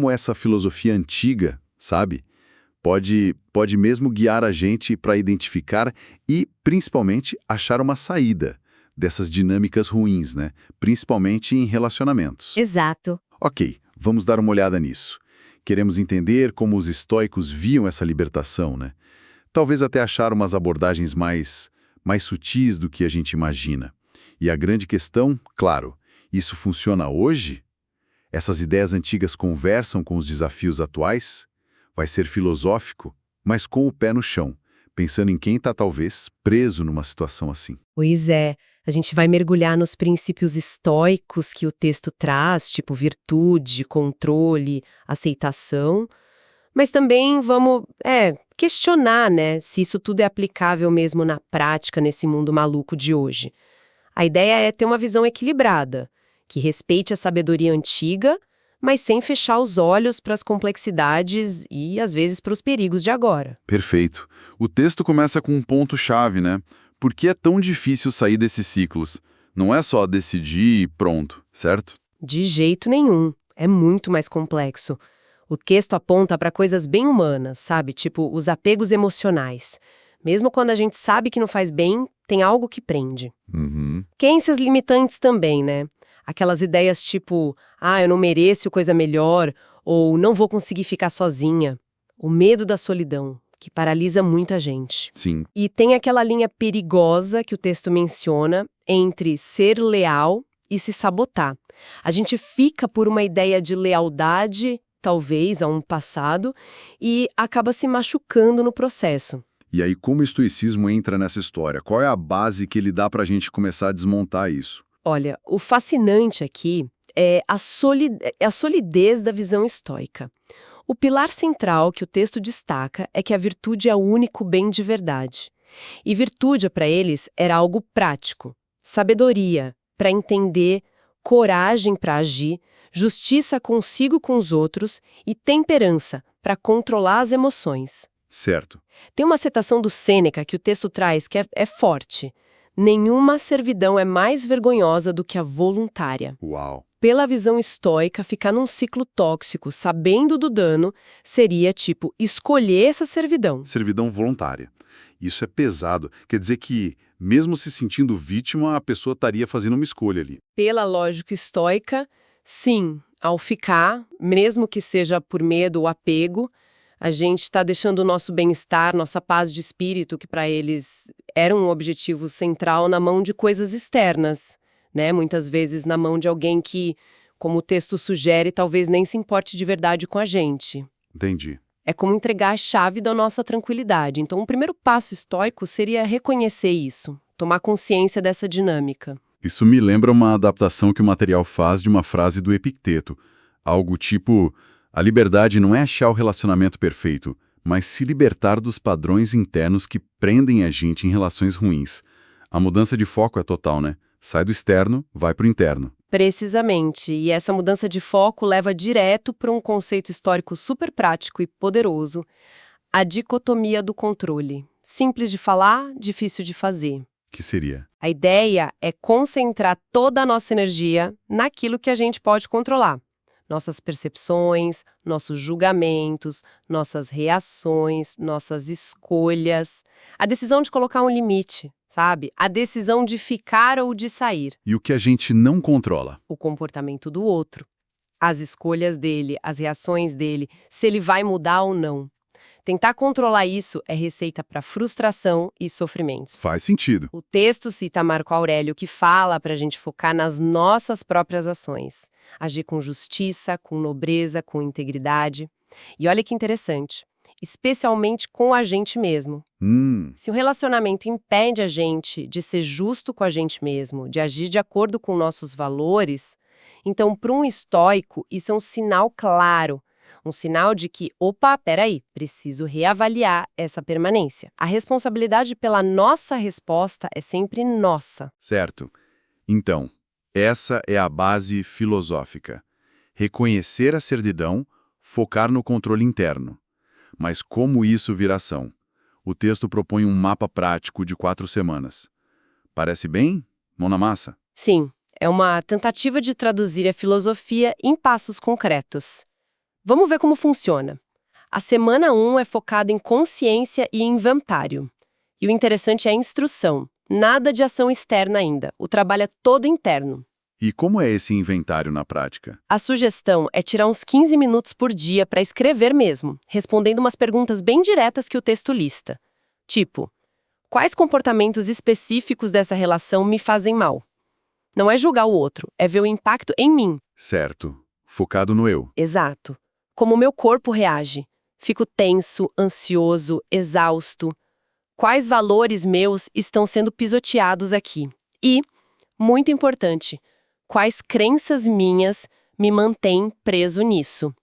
Como essa filosofia antiga, sabe, pode mesmo guiar a gente para identificar e, principalmente, achar uma saída dessas dinâmicas ruins, né? Principalmente em relacionamentos. Exato. Ok, vamos dar uma olhada nisso. Queremos entender como os estoicos viam essa libertação, né? Talvez até achar umas abordagens mais sutis do que a gente imagina. E a grande questão, claro, isso funciona hoje? Essas ideias antigas conversam com os desafios atuais? Vai ser filosófico, mas com o pé no chão, pensando em quem está talvez preso numa situação assim. Pois é, a gente vai mergulhar nos princípios estoicos que o texto traz, tipo virtude, controle, aceitação, mas também vamos, questionar, né, se isso tudo é aplicável mesmo na prática nesse mundo maluco de hoje. A ideia é ter uma visão equilibrada, que respeite a sabedoria antiga, mas sem fechar os olhos para as complexidades e, às vezes, para os perigos de agora. Perfeito. O texto começa com um ponto-chave, né? Por que é tão difícil sair desses ciclos? Não é só decidir e pronto, certo? De jeito nenhum. É muito mais complexo. O texto aponta para coisas bem humanas, sabe? Tipo, os apegos emocionais. Mesmo quando a gente sabe que não faz bem, tem algo que prende. Uhum. Crenças limitantes também, né? Aquelas ideias tipo, eu não mereço coisa melhor, ou não vou conseguir ficar sozinha. O medo da solidão, que paralisa muita gente. Sim. E tem aquela linha perigosa que o texto menciona entre ser leal e se sabotar. A gente fica por uma ideia de lealdade, talvez, a um passado, e acaba se machucando no processo. E aí, como o estoicismo entra nessa história? Qual é a base que ele dá para a gente começar a desmontar isso? Olha, o fascinante aqui é a solidez da visão estoica. O pilar central que o texto destaca é que a virtude é o único bem de verdade. E virtude, para eles, era algo prático. Sabedoria, para entender, coragem para agir, justiça consigo com os outros e temperança, para controlar as emoções. Certo. Tem uma citação do Sêneca que o texto traz que é forte. Nenhuma servidão é mais vergonhosa do que a voluntária. Uau. Pela visão estoica, ficar num ciclo tóxico, sabendo do dano, seria tipo escolher essa servidão. Servidão voluntária. Isso é pesado. Quer dizer que, mesmo se sentindo vítima, a pessoa estaria fazendo uma escolha ali. Pela lógica estoica, sim, ao ficar, mesmo que seja por medo ou apego, a gente está deixando o nosso bem-estar, nossa paz de espírito, que para eles era um objetivo central, na mão de coisas externas, né? Muitas vezes na mão de alguém que, como o texto sugere, talvez nem se importe de verdade com a gente. Entendi. É como entregar a chave da nossa tranquilidade. Então, o primeiro passo estoico seria reconhecer isso, tomar consciência dessa dinâmica. Isso me lembra uma adaptação que o material faz de uma frase do Epicteto. Algo tipo, a liberdade não é achar o relacionamento perfeito, mas se libertar dos padrões internos que prendem a gente em relações ruins. A mudança de foco é total, né? Sai do externo, vai para o interno. Precisamente, e essa mudança de foco leva direto para um conceito histórico super prático e poderoso, a dicotomia do controle. Simples de falar, difícil de fazer. Que seria? A ideia é concentrar toda a nossa energia naquilo que a gente pode controlar. Nossas percepções, nossos julgamentos, nossas reações, nossas escolhas. A decisão de colocar um limite, sabe? A decisão de ficar ou de sair. E o que a gente não controla? O comportamento do outro. As escolhas dele, as reações dele, se ele vai mudar ou não. Tentar controlar isso é receita para frustração e sofrimento. Faz sentido. O texto cita Marco Aurélio, que fala para a gente focar nas nossas próprias ações. Agir com justiça, com nobreza, com integridade. E olha que interessante, especialmente com a gente mesmo. Se o relacionamento impede a gente de ser justo com a gente mesmo, de agir de acordo com nossos valores, então, para um estoico, isso é um sinal claro. Um sinal de que, peraí, preciso reavaliar essa permanência. A responsabilidade pela nossa resposta é sempre nossa. Certo. Então, essa é a base filosófica. Reconhecer a cerdidão, focar no controle interno. Mas como isso vir ação? O texto propõe um mapa prático de 4 semanas. Parece bem? Mão na massa? Sim, é uma tentativa de traduzir a filosofia em passos concretos. Vamos ver como funciona. A semana 1 é focada em consciência e inventário. E o interessante é a instrução. Nada de ação externa ainda. O trabalho é todo interno. E como é esse inventário na prática? A sugestão é tirar uns 15 minutos por dia para escrever mesmo, respondendo umas perguntas bem diretas que o texto lista. Tipo, quais comportamentos específicos dessa relação me fazem mal? Não é julgar o outro, é ver o impacto em mim. Certo. Focado no eu. Exato. Como o meu corpo reage. Fico tenso, ansioso, exausto. Quais valores meus estão sendo pisoteados aqui? E, muito importante, quais crenças minhas me mantêm preso nisso?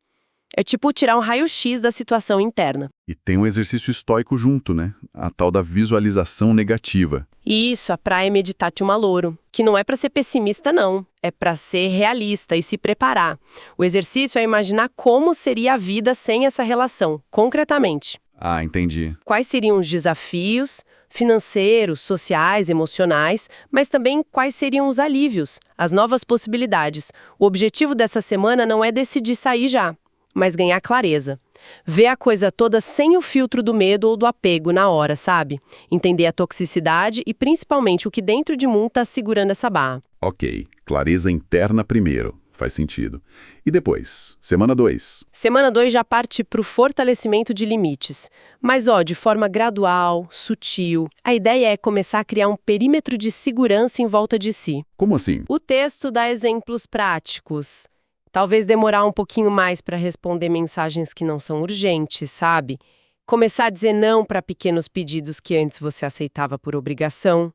É tipo tirar um raio-x da situação interna. E tem um exercício estoico junto, né? A tal da visualização negativa. Isso, a praia meditatio maloro, que não é para ser pessimista não, é para ser realista e se preparar. O exercício é imaginar como seria a vida sem essa relação, concretamente. Ah, entendi. Quais seriam os desafios financeiros, sociais, emocionais, mas também quais seriam os alívios, as novas possibilidades. O objetivo dessa semana não é decidir sair já, mas ganhar clareza. Ver a coisa toda sem o filtro do medo ou do apego na hora, sabe? Entender a toxicidade e principalmente o que dentro de mim está segurando essa barra. Ok, clareza interna primeiro. Faz sentido. E depois? Semana 2. Semana 2 já parte para o fortalecimento de limites. Mas, de forma gradual, sutil. A ideia é começar a criar um perímetro de segurança em volta de si. Como assim? O texto dá exemplos práticos. Talvez demorar um pouquinho mais para responder mensagens que não são urgentes, sabe? Começar a dizer não para pequenos pedidos que antes você aceitava por obrigação.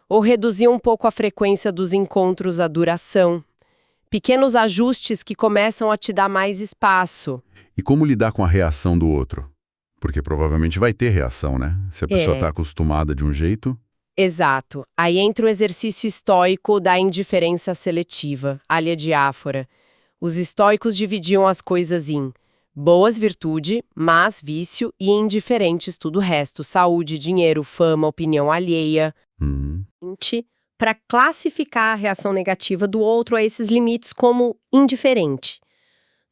Ou reduzir um pouco a frequência dos encontros, a duração. Pequenos ajustes que começam a te dar mais espaço. E como lidar com a reação do outro? Porque provavelmente vai ter reação, né? Se a pessoa está acostumada de um jeito... Exato. Aí entra o exercício estoico da indiferença seletiva, alha diáfora. Os estoicos dividiam as coisas em boas virtude, más vício e indiferentes tudo o resto, saúde, dinheiro, fama, opinião alheia. Para classificar a reação negativa do outro a esses limites como indiferente.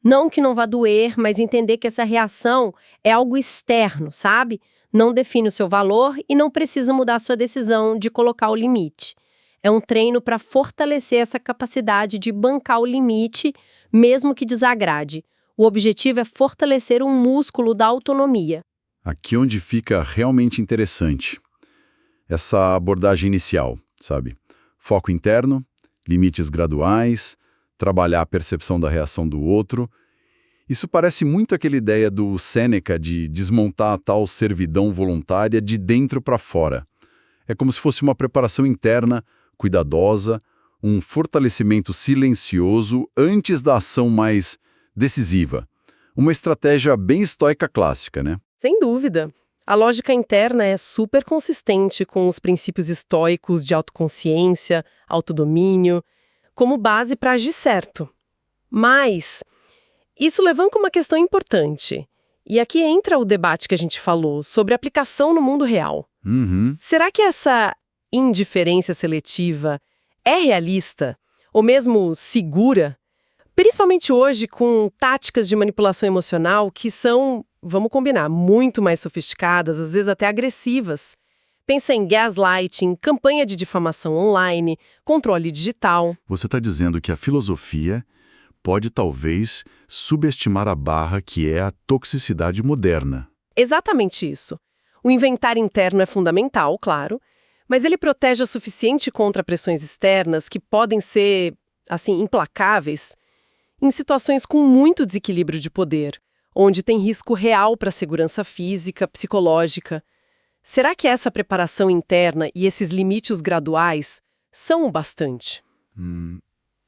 Não que não vá doer, mas entender que essa reação é algo externo, sabe? Não define o seu valor e não precisa mudar a sua decisão de colocar o limite. É um treino para fortalecer essa capacidade de bancar o limite, mesmo que desagrade. O objetivo é fortalecer um músculo da autonomia. Aqui onde fica realmente interessante. Essa abordagem inicial, sabe? Foco interno, limites graduais, trabalhar a percepção da reação do outro. Isso parece muito aquela ideia do Sêneca de desmontar a tal servidão voluntária de dentro para fora. É como se fosse uma preparação interna, cuidadosa, um fortalecimento silencioso antes da ação mais decisiva. Uma estratégia bem estoica clássica, né? Sem dúvida. A lógica interna é super consistente com os princípios estoicos de autoconsciência, autodomínio, como base para agir certo. Mas isso levanta uma questão importante. E aqui entra o debate que a gente falou sobre aplicação no mundo real. Será que essa indiferença seletiva é realista ou mesmo segura? Principalmente hoje com táticas de manipulação emocional que são, vamos combinar, muito mais sofisticadas, às vezes até agressivas. Pensa em gaslighting, campanha de difamação online, controle digital. Você está dizendo que a filosofia pode talvez subestimar a barra que é a toxicidade moderna. Exatamente isso. O inventário interno é fundamental, claro, mas ele protege o suficiente contra pressões externas que podem ser, assim, implacáveis em situações com muito desequilíbrio de poder, onde tem risco real para a segurança física, psicológica. Será que essa preparação interna e esses limites graduais são o bastante?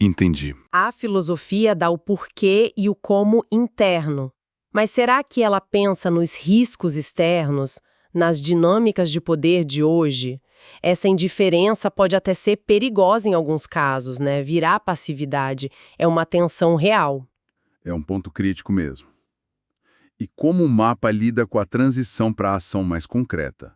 Entendi. A filosofia dá o porquê e o como interno. Mas será que ela pensa nos riscos externos, nas dinâmicas de poder de hoje? Essa indiferença pode até ser perigosa em alguns casos, né? Virar passividade é uma tensão real. É um ponto crítico mesmo. E como o mapa lida com a transição para a ação mais concreta?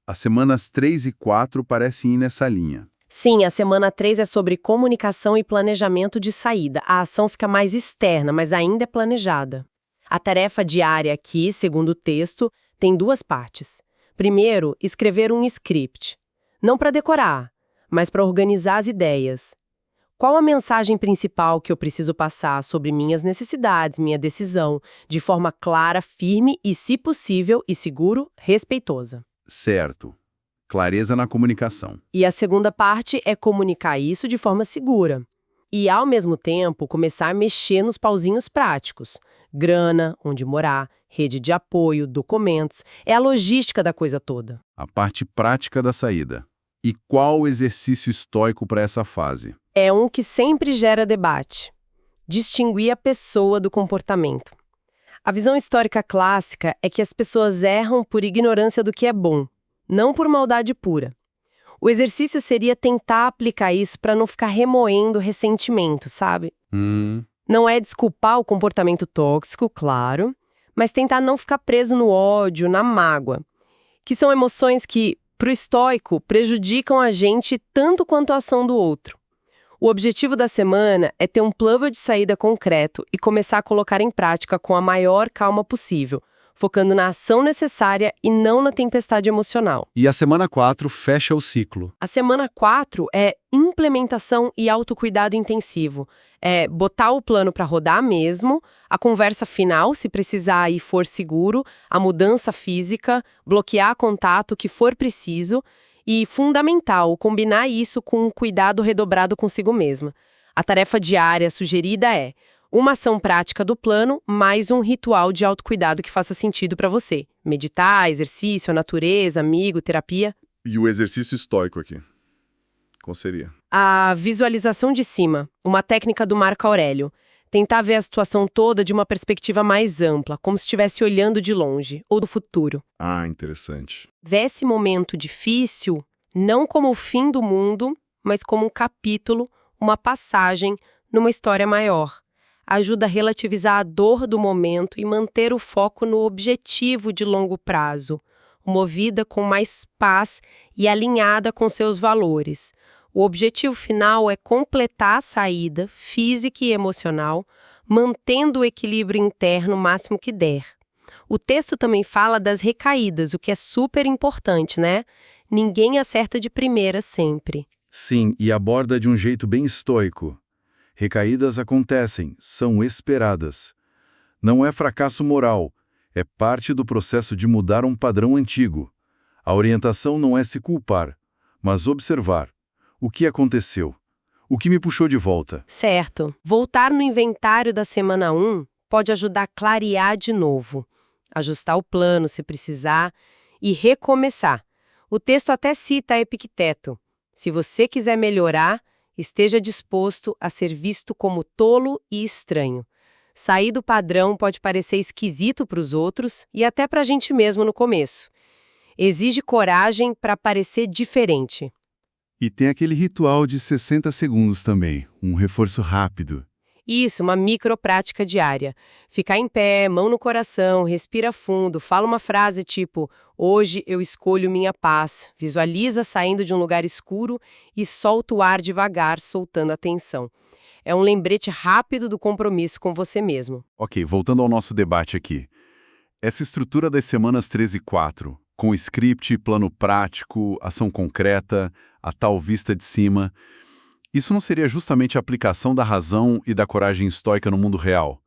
As semanas 3 e 4 parecem ir nessa linha. Sim, a semana 3 é sobre comunicação e planejamento de saída. A ação fica mais externa, mas ainda é planejada. A tarefa diária aqui, segundo o texto, tem duas partes. Primeiro, escrever um script. Não para decorar, mas para organizar as ideias. Qual a mensagem principal que eu preciso passar sobre minhas necessidades, minha decisão, de forma clara, firme e, se possível e seguro, respeitosa? Certo. Clareza na comunicação. E a segunda parte é comunicar isso de forma segura. E, ao mesmo tempo, começar a mexer nos pauzinhos práticos. Grana, onde morar, rede de apoio, documentos. É a logística da coisa toda. A parte prática da saída. E qual o exercício estoico para essa fase? É um que sempre gera debate. Distinguir a pessoa do comportamento. A visão histórica clássica é que as pessoas erram por ignorância do que é bom, não por maldade pura. O exercício seria tentar aplicar isso para não ficar remoendo ressentimento, sabe? Não é desculpar o comportamento tóxico, claro, mas tentar não ficar preso no ódio, na mágoa, que são emoções que, para o estoico, prejudicam a gente tanto quanto a ação do outro. O objetivo da semana é ter um plano de saída concreto e começar a colocar em prática com a maior calma possível, focando na ação necessária e não na tempestade emocional. E a semana 4 fecha o ciclo. A semana 4 é implementação e autocuidado intensivo. É botar o plano para rodar mesmo, a conversa final, se precisar e for seguro, a mudança física, bloquear contato que for preciso e, fundamental, combinar isso com um cuidado redobrado consigo mesma. A tarefa diária sugerida é uma ação prática do plano, mais um ritual de autocuidado que faça sentido para você. Meditar, exercício, a natureza, amigo, terapia. E o exercício estoico aqui? Qual seria? A visualização de cima, uma técnica do Marco Aurélio. Tentar ver a situação toda de uma perspectiva mais ampla, como se estivesse olhando de longe, ou do futuro. Ah, interessante. Ver esse momento difícil não como o fim do mundo, mas como um capítulo, uma passagem numa história maior. Ajuda a relativizar a dor do momento e manter o foco no objetivo de longo prazo, uma vida com mais paz e alinhada com seus valores. O objetivo final é completar a saída física e emocional, mantendo o equilíbrio interno o máximo que der. O texto também fala das recaídas, o que é super importante, né? Ninguém acerta de primeira sempre. Sim, e aborda de um jeito bem estoico. Recaídas acontecem, são esperadas. Não é fracasso moral, é parte do processo de mudar um padrão antigo. A orientação não é se culpar, mas observar. O que aconteceu? O que me puxou de volta? Certo. Voltar no inventário da semana 1 pode ajudar a clarear de novo. Ajustar o plano se precisar e recomeçar. O texto até cita Epicteto. Se você quiser melhorar, esteja disposto a ser visto como tolo e estranho. Sair do padrão pode parecer esquisito para os outros e até para a gente mesmo no começo. Exige coragem para parecer diferente. E tem aquele ritual de 60 segundos também, um reforço rápido. Isso, uma microprática diária. Ficar em pé, mão no coração, respira fundo, fala uma frase tipo: hoje eu escolho minha paz. Visualiza saindo de um lugar escuro e solta o ar devagar, soltando a tensão. É um lembrete rápido do compromisso com você mesmo. Ok, voltando ao nosso debate aqui. Essa estrutura das semanas 3 e 4, com script, plano prático, ação concreta, a tal vista de cima, isso não seria justamente a aplicação da razão e da coragem estoica no mundo real?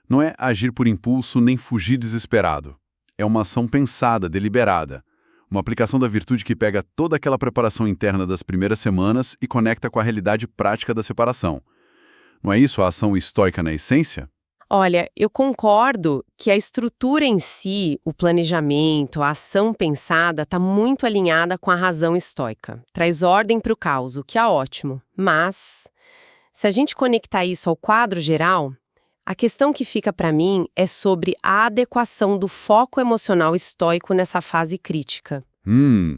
Não é agir por impulso nem fugir desesperado. É uma ação pensada, deliberada. Uma aplicação da virtude que pega toda aquela preparação interna das primeiras semanas e conecta com a realidade prática da separação. Não é isso a ação estoica na essência? Olha, eu concordo que a estrutura em si, o planejamento, a ação pensada, está muito alinhada com a razão estoica. Traz ordem para o caos, o que é ótimo. Mas, se a gente conectar isso ao quadro geral, a questão que fica para mim é sobre a adequação do foco emocional estoico nessa fase crítica.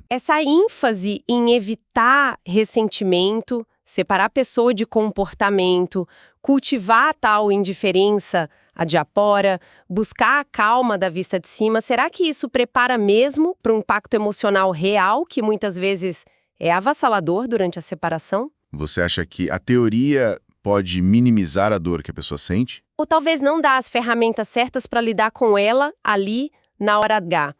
Essa ênfase em evitar ressentimento, separar a pessoa de comportamento, cultivar a tal indiferença, a diapora, buscar a calma da vista de cima, será que isso prepara mesmo para um impacto emocional real que muitas vezes é avassalador durante a separação? Você acha que a teoria pode minimizar a dor que a pessoa sente? Ou talvez não dar as ferramentas certas para lidar com ela ali na hora H.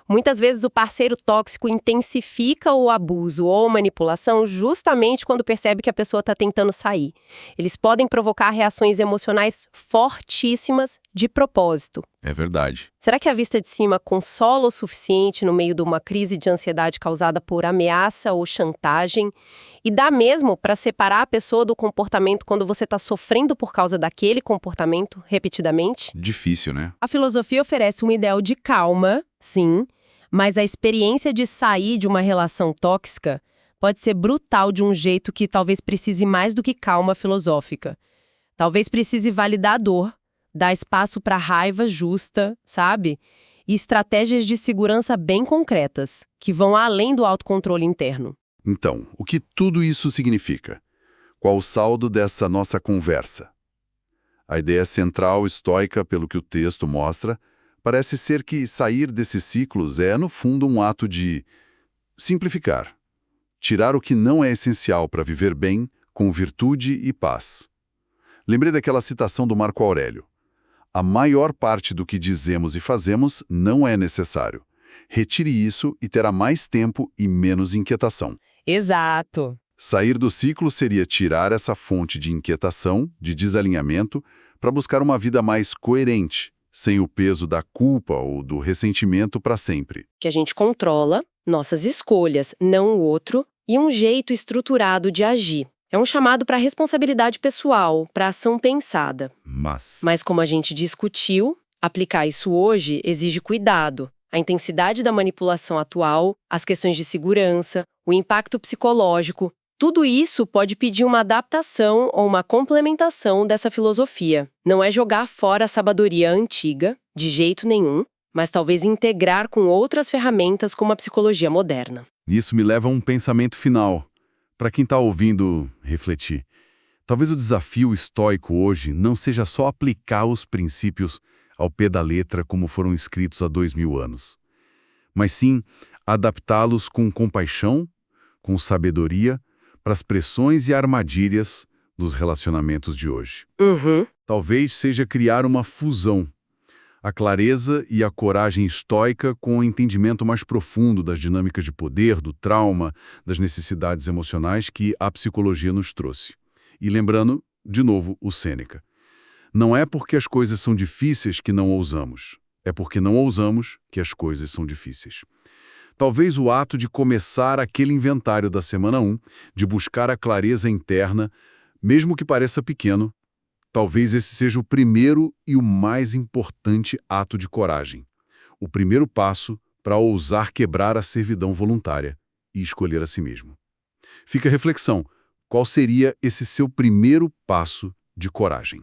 Muitas vezes o parceiro tóxico intensifica o abuso ou manipulação justamente quando percebe que a pessoa está tentando sair. Eles podem provocar reações emocionais fortíssimas de propósito. É verdade. Será que a vista de cima consola o suficiente no meio de uma crise de ansiedade causada por ameaça ou chantagem? E dá mesmo para separar a pessoa do comportamento quando você está sofrendo por causa daquele comportamento repetidamente? Difícil, né? A filosofia oferece um ideal de calma, sim, mas a experiência de sair de uma relação tóxica pode ser brutal de um jeito que talvez precise mais do que calma filosófica. Talvez precise validar a dor, dar espaço para raiva justa, sabe? E estratégias de segurança bem concretas, que vão além do autocontrole interno. Então, o que tudo isso significa? Qual o saldo dessa nossa conversa? A ideia central estoica, pelo que o texto mostra, parece ser que sair desses ciclos é, no fundo, um ato de simplificar. Tirar o que não é essencial para viver bem, com virtude e paz. Lembrei daquela citação do Marco Aurélio. A maior parte do que dizemos e fazemos não é necessário. Retire isso e terá mais tempo e menos inquietação. Exato. Sair do ciclo seria tirar essa fonte de inquietação, de desalinhamento, para buscar uma vida mais coerente, sem o peso da culpa ou do ressentimento para sempre. Que a gente controla nossas escolhas, não o outro, e um jeito estruturado de agir. É um chamado para responsabilidade pessoal, para ação pensada. Mas como a gente discutiu, aplicar isso hoje exige cuidado. A intensidade da manipulação atual, as questões de segurança, o impacto psicológico, tudo isso pode pedir uma adaptação ou uma complementação dessa filosofia. Não é jogar fora a sabedoria antiga, de jeito nenhum, mas talvez integrar com outras ferramentas como a psicologia moderna. Isso me leva a um pensamento final, para quem está ouvindo refletir. Talvez o desafio estoico hoje não seja só aplicar os princípios ao pé da letra como foram escritos há 2000 anos, mas sim adaptá-los com compaixão, com sabedoria, para as pressões e armadilhas dos relacionamentos de hoje. Talvez seja criar uma fusão, a clareza e a coragem estoica com o entendimento mais profundo das dinâmicas de poder, do trauma, das necessidades emocionais que a psicologia nos trouxe. E lembrando, de novo, o Sêneca. Não é porque as coisas são difíceis que não ousamos. É porque não ousamos que as coisas são difíceis. Talvez o ato de começar aquele inventário da semana 1, de buscar a clareza interna, mesmo que pareça pequeno, talvez esse seja o primeiro e o mais importante ato de coragem. O primeiro passo para ousar quebrar a servidão voluntária e escolher a si mesmo. Fica a reflexão. Qual seria esse seu primeiro passo de coragem?